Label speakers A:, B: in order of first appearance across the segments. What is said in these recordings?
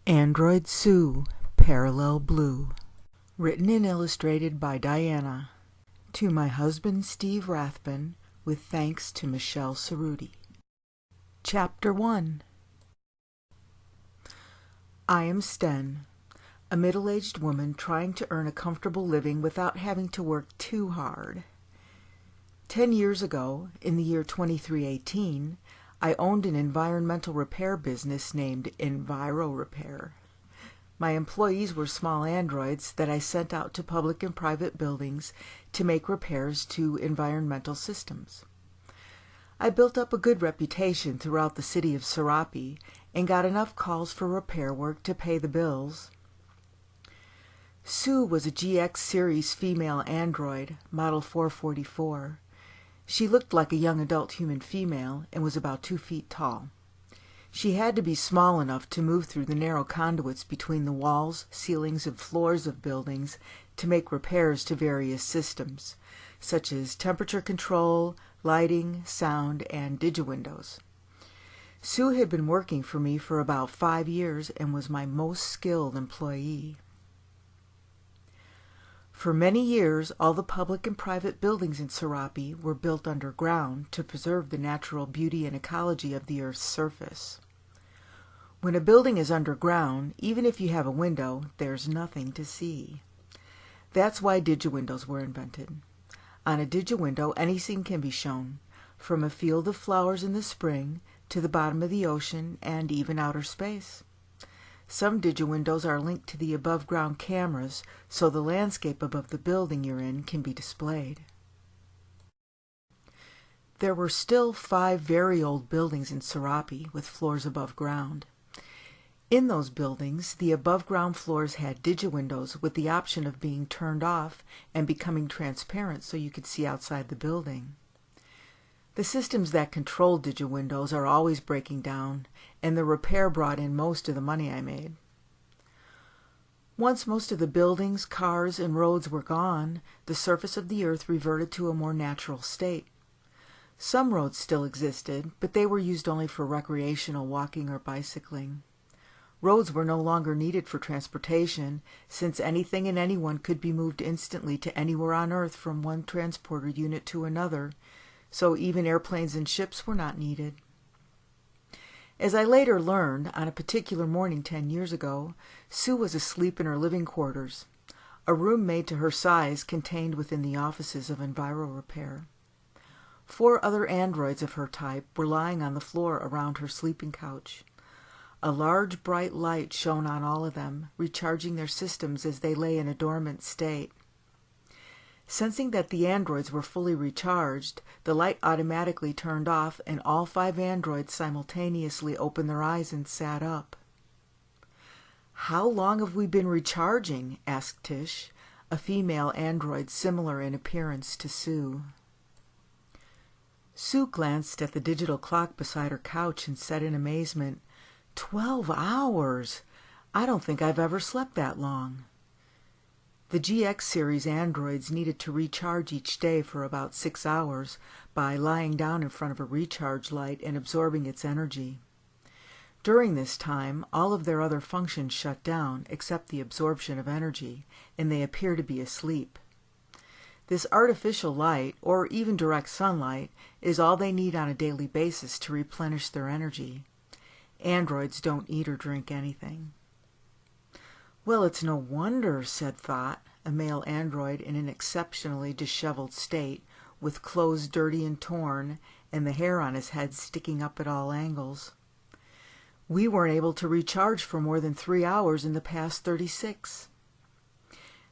A: Android Soo, Parallel Blue. Written and illustrated by Diana. To my husband Steve Rathbun, with thanks to Michelle Cerruti. Chapter 1. I am Sten, a middle-aged woman trying to earn a comfortable living without having to work too hard. 10 years ago, in the year 2318, I owned an environmental repair business named Enviro Repair. My employees were small androids that I sent out to public and private buildings to make repairs to environmental systems. I built up a good reputation throughout the city of Serape and got enough calls for repair work to pay the bills. Sue was a GX Series female android, model 444. She looked like a young adult human female and was about 2 feet tall. She had to be small enough to move through the narrow conduits between the walls, ceilings, and floors of buildings to make repairs to various systems, such as temperature control, lighting, sound, and digi-windows. Sue had been working for me for about 5 years and was my most skilled employee. For many years, all the public and private buildings in Serape were built underground to preserve the natural beauty and ecology of the Earth's surface. When a building is underground, even if you have a window, there's nothing to see. That's why digi-windows were invented. On a digi-window, anything can be shown, from a field of flowers in the spring to the bottom of the ocean and even outer space. Some digi-windows are linked to the above-ground cameras, so the landscape above the building you're in can be displayed. There were still 5 very old buildings in Serape with floors above ground. In those buildings, the above-ground floors had digi-windows with the option of being turned off and becoming transparent so you could see outside the building. The systems that control digi-windows are always breaking down, and the repair brought in most of the money I made. Once most of the buildings, cars, and roads were gone, the surface of the Earth reverted to a more natural state. Some roads still existed, but they were used only for recreational walking or bicycling. Roads were no longer needed for transportation, since anything and anyone could be moved instantly to anywhere on Earth from one transporter unit to another, so even airplanes and ships were not needed. As I later learned, on a particular morning 10 years ago, Sue was asleep in her living quarters. A room made to her size contained within the offices of Enviro Repair. 4 other androids of her type were lying on the floor around her sleeping couch. A large bright light shone on all of them, recharging their systems as they lay in a dormant state. Sensing that the androids were fully recharged, the light automatically turned off and all 5 androids simultaneously opened their eyes and sat up. "How long have we been recharging?" asked Tish, a female android similar in appearance to Sue. Sue glanced at the digital clock beside her couch and said in amazement, 12 hours! I don't think I've ever slept that long. The GX series androids needed to recharge each day for about 6 hours by lying down in front of a recharge light and absorbing its energy. During this time, all of their other functions shut down except the absorption of energy, and they appear to be asleep. This artificial light, or even direct sunlight, is all they need on a daily basis to replenish their energy. Androids don't eat or drink anything. "Well, it's no wonder," said Thought, a male android in an exceptionally disheveled state, with clothes dirty and torn, and the hair on his head sticking up at all angles. "We weren't able to recharge for more than 3 hours in the past 36.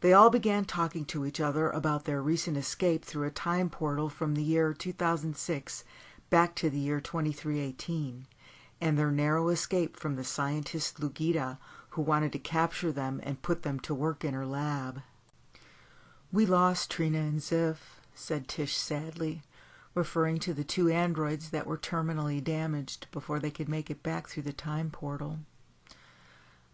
A: They all began talking to each other about their recent escape through a time portal from the year 2006 back to the year 2318, and their narrow escape from the scientist Lugita, who wanted to capture them and put them to work in her lab. "We lost Trina and Ziff," said Tish sadly, referring to the 2 androids that were terminally damaged before they could make it back through the time portal.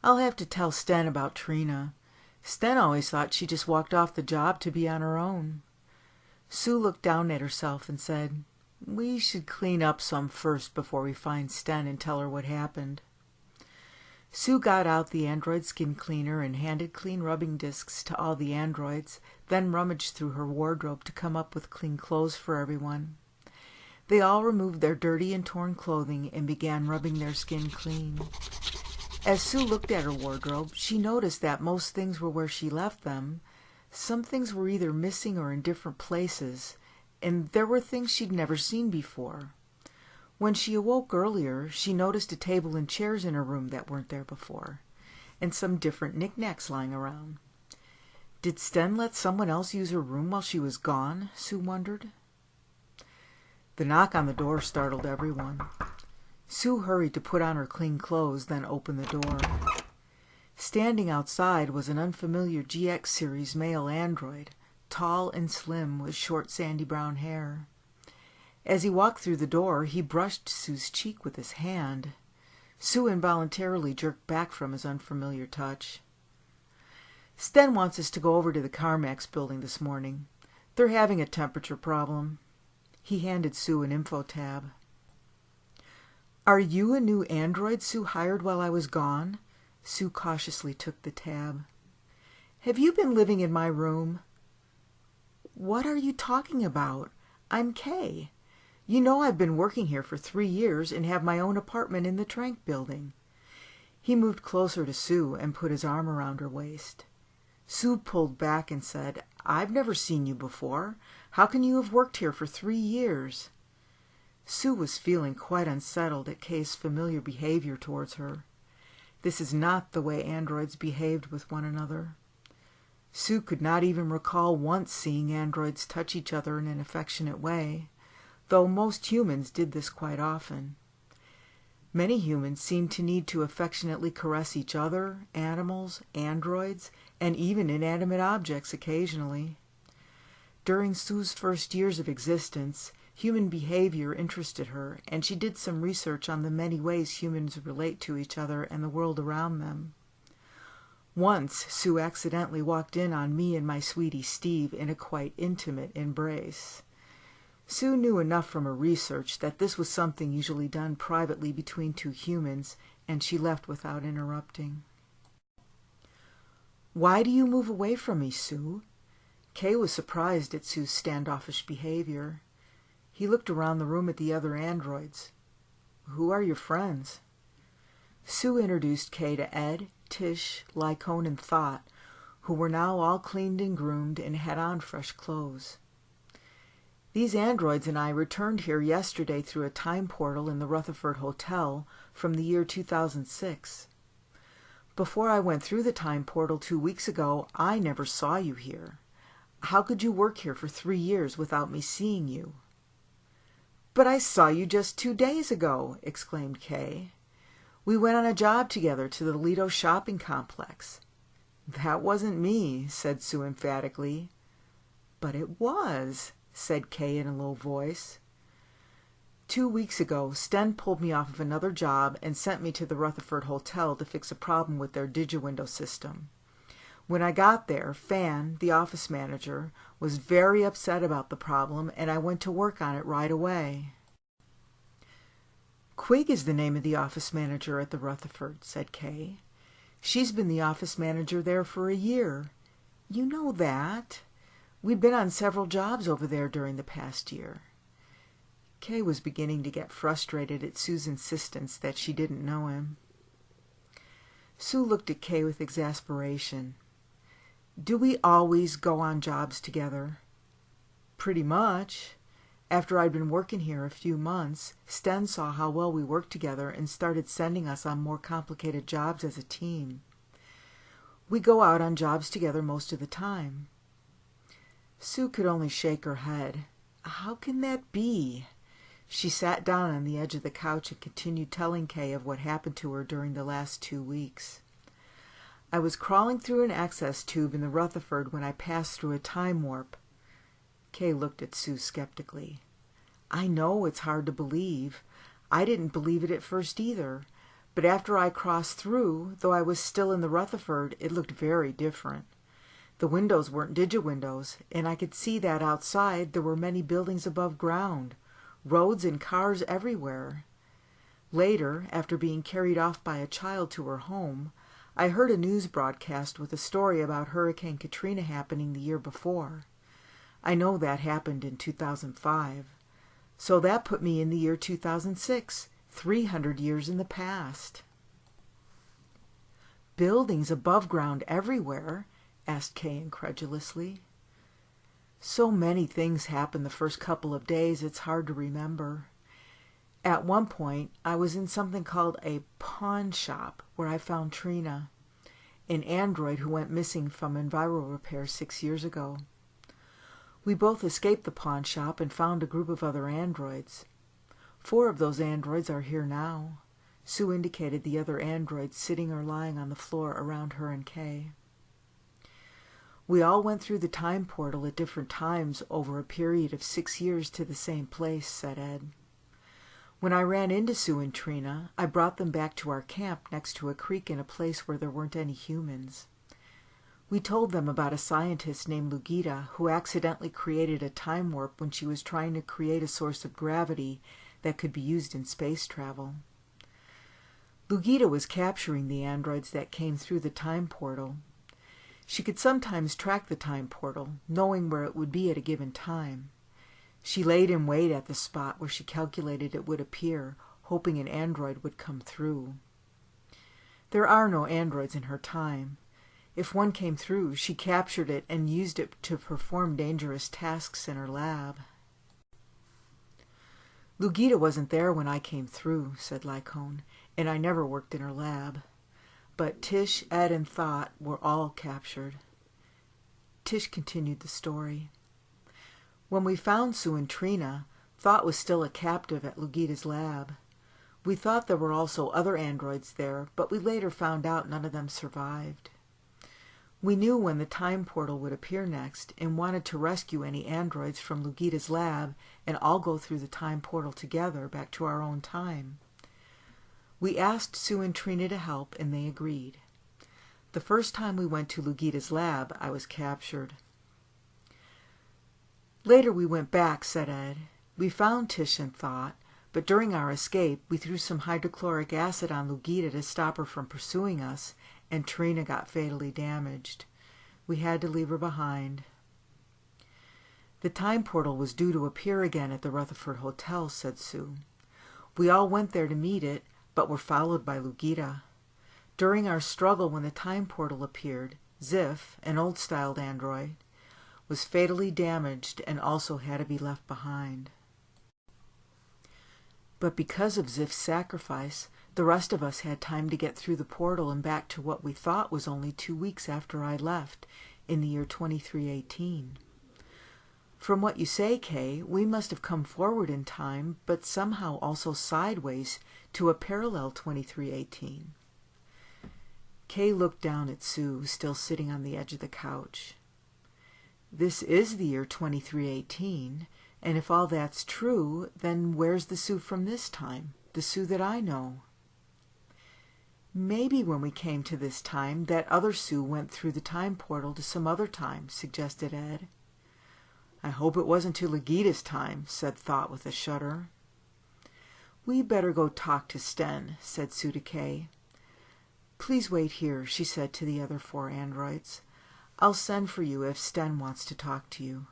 A: "I'll have to tell Sten about Trina. Sten always thought she just walked off the job to be on her own." Sue looked down at herself and said, "We should clean up some first before we find Sten and tell her what happened." Sue got out the android skin cleaner and handed clean rubbing discs to all the androids, then rummaged through her wardrobe to come up with clean clothes for everyone. They all removed their dirty and torn clothing and began rubbing their skin clean. As Sue looked at her wardrobe, she noticed that most things were where she left them. Some things were either missing or in different places, and there were things she'd never seen before. When she awoke earlier, she noticed a table and chairs in her room that weren't there before, and some different knickknacks lying around. Did Sten let someone else use her room while she was gone? Sue wondered. The knock on the door startled everyone. Sue hurried to put on her clean clothes, then opened the door. Standing outside was an unfamiliar GX series male android, tall and slim with short sandy brown hair. As he walked through the door, he brushed Sue's cheek with his hand. Sue involuntarily jerked back from his unfamiliar touch. Sten wants us to go over to the CarMax building this morning. They're having a temperature problem. He handed Sue an info tab. Are you a new android Sue hired while I was gone? Sue cautiously took the tab. Have you been living in my room? What are you talking about? I'm Kay. You know I've been working here for 3 years and have my own apartment in the Trank building. He moved closer to Sue and put his arm around her waist. Sue pulled back and said, I've never seen you before. How can you have worked here for 3 years? Sue was feeling quite unsettled at Kay's familiar behavior towards her. This is not the way androids behaved with one another. Sue could not even recall once seeing androids touch each other in an affectionate way, though most humans did this quite often. Many humans seem to need to affectionately caress each other, animals, androids, and even inanimate objects occasionally. During Sue's first years of existence, human behavior interested her, and she did some research on the many ways humans relate to each other and the world around them. Once, Sue accidentally walked in on me and my sweetie Steve in a quite intimate embrace. Sue knew enough from her research that this was something usually done privately between two humans, and she left without interrupting. Why do you move away from me, Sue? Kay was surprised at Sue's standoffish behavior. He looked around the room at the other androids. Who are your friends? Sue introduced Kay to Ed, Tish, Lycone, and Thought, who were now all cleaned and groomed and had on fresh clothes. These androids and I returned here yesterday through a time portal in the Rutherford Hotel from the year 2006. Before I went through the time portal 2 weeks ago, I never saw you here. How could you work here for 3 years without me seeing you? But I saw you just 2 days ago, exclaimed Kay. We went on a job together to the Lido shopping complex. That wasn't me, said Sue emphatically. But it was, said Kay in a low voice. 2 weeks ago, Sten pulled me off of another job and sent me to the Rutherford Hotel to fix a problem with their DigiWindow system. When I got there, Fan, the office manager, was very upset about the problem, and I went to work on it right away. Quig is the name of the office manager at the Rutherford, said Kay. She's been the office manager there for a year. You know that. We'd been on several jobs over there during the past year. Kay was beginning to get frustrated at Sue's insistence that she didn't know him. Sue looked at Kay with exasperation. Do we always go on jobs together? Pretty much. After I'd been working here a few months, Sten saw how well we worked together and started sending us on more complicated jobs as a team. We go out on jobs together most of the time. Sue could only shake her head. How can that be? She sat down on the edge of the couch and continued telling Kay of what happened to her during the last 2 weeks. I was crawling through an access tube in the Rutherford when I passed through a time warp. Kay looked at Sue skeptically. I know it's hard to believe. I didn't believe it at first either. But after I crossed through, though I was still in the Rutherford, it looked very different. The windows weren't DigiWindows, and I could see that outside there were many buildings above ground, roads and cars everywhere. Later, after being carried off by a child to her home, I heard a news broadcast with a story about Hurricane Katrina happening the year before. I know that happened in 2005. So that put me in the year 2006, 300 years in the past. Buildings above ground everywhere? Asked Kay incredulously. So many things happened the first couple of days, it's hard to remember. At one point, I was in something called a pawn shop where I found Trina, an android who went missing from Enviro Repair 6 years ago. We both escaped the pawn shop and found a group of other androids. 4 of those androids are here now. Sue indicated the other androids sitting or lying on the floor around her and Kay. We all went through the time portal at different times over a period of 6 years to the same place, said Ed. When I ran into Sue and Trina, I brought them back to our camp next to a creek in a place where there weren't any humans. We told them about a scientist named Lugita who accidentally created a time warp when she was trying to create a source of gravity that could be used in space travel. Lugita was capturing the androids that came through the time portal. She could sometimes track the time portal, knowing where it would be at a given time. She laid in wait at the spot where she calculated it would appear, hoping an android would come through. There are no androids in her time. If one came through, she captured it and used it to perform dangerous tasks in her lab. Lugita wasn't there when I came through, said Lycone, and I never worked in her lab. But Tish, Ed, and Thought were all captured. Tish continued the story. When we found Sue and Trina, Thought was still a captive at Lugita's lab. We thought there were also other androids there, but we later found out none of them survived. We knew when the time portal would appear next and wanted to rescue any androids from Lugita's lab and all go through the time portal together back to our own time. We asked Sue and Trina to help, and they agreed. The first time we went to Lugita's lab, I was captured. Later we went back, said Ed. We found Tish and Thought, but during our escape, we threw some hydrochloric acid on Lugita to stop her from pursuing us, and Trina got fatally damaged. We had to leave her behind. The time portal was due to appear again at the Rutherford Hotel, said Sue. We all went there to meet it, but were followed by Lugita. During our struggle when the time portal appeared, Ziff, an old-styled android, was fatally damaged and also had to be left behind. But because of Ziff's sacrifice, the rest of us had time to get through the portal and back to what we thought was only 2 weeks after I left, in the year 2318. From what you say, Kay, we must have come forward in time, but somehow also sideways to a parallel 2318. Kay looked down at Sue, still sitting on the edge of the couch. This is the year 2318, and if all that's true, then where's the Sue from this time, the Sue that I know? Maybe when we came to this time, that other Sue went through the time portal to some other time, suggested Ed. I hope it wasn't to Lugita's time, said Thought with a shudder. We better go talk to Sten, said Sue to Kay. Please wait here, she said to the other 4 androids. I'll send for you if Sten wants to talk to you.